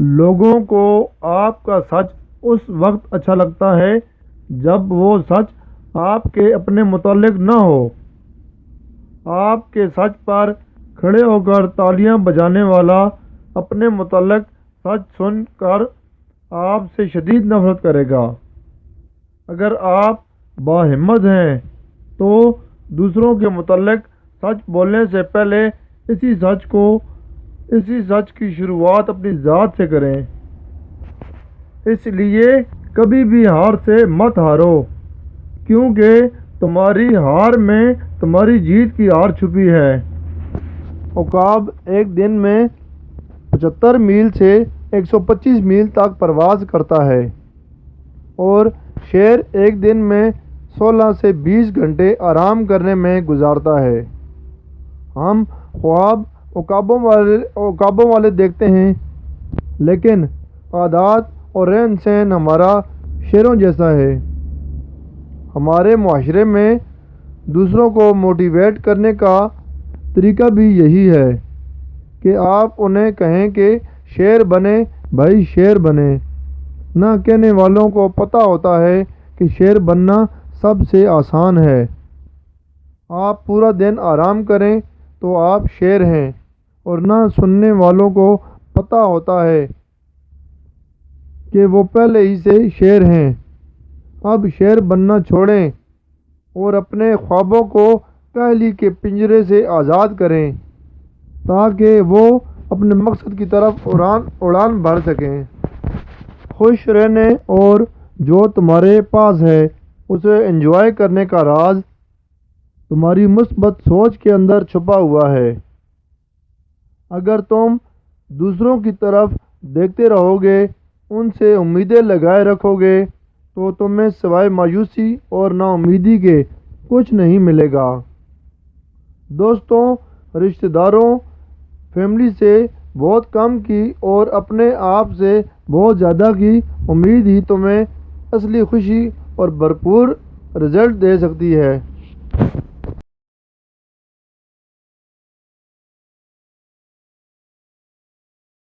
لوگوں کو آپ کا سچ اس وقت اچھا لگتا ہے جب وہ سچ آپ کے اپنے متعلق نہ ہو۔ آپ کے سچ پر کھڑے ہو کر تالیاں بجانے والا اپنے متعلق سچ سن کر آپ سے شدید نفرت کرے گا۔ اگر آپ باہمت ہیں تو دوسروں کے متعلق سچ بولنے سے پہلے اسی سچ کی شروعات اپنی ذات سے کریں۔ اس لیے کبھی بھی ہار سے مت ہارو، کیونکہ تمہاری ہار میں تمہاری جیت کی ہار چھپی ہے۔ عقاب ایک دن میں 75 میل سے 125 میل تک پرواز کرتا ہے اور شیر ایک دن میں 16 سے 20 گھنٹے آرام کرنے میں گزارتا ہے۔ ہم خواب عقابوں والے دیکھتے ہیں، لیکن عادات اور رہن سہن ہمارا شیروں جیسا ہے۔ ہمارے معاشرے میں دوسروں کو موٹیویٹ کرنے کا طریقہ بھی یہی ہے کہ آپ انہیں کہیں کہ شیر بنیں بھائی، شیر بنیں۔ نہ کہنے والوں کو پتہ ہوتا ہے کہ شیر بننا سب سے آسان ہے۔ آپ پورا دن آرام کریں تو آپ شیر ہیں، اور نہ سننے والوں کو پتہ ہوتا ہے کہ وہ پہلے ہی سے شیر ہیں۔ اب شیر بننا چھوڑیں اور اپنے خوابوں کو کاہلی کے پنجرے سے آزاد کریں تاکہ وہ اپنے مقصد کی طرف اڑان بھر سکیں۔ خوش رہنے اور جو تمہارے پاس ہے اسے انجوائے کرنے کا راز تمہاری مثبت سوچ کے اندر چھپا ہوا ہے۔ اگر تم دوسروں کی طرف دیکھتے رہو گے، ان سے امیدیں لگائے رکھو گے، تو تمہیں سوائے مایوسی اور نا امیدی کے کچھ نہیں ملے گا۔ دوستوں، رشتہ داروں، فیملی سے بہت کم کی اور اپنے آپ سے بہت زیادہ کی امید ہی تمہیں اصلی خوشی اور بھرپور رزلٹ دے سکتی ہے۔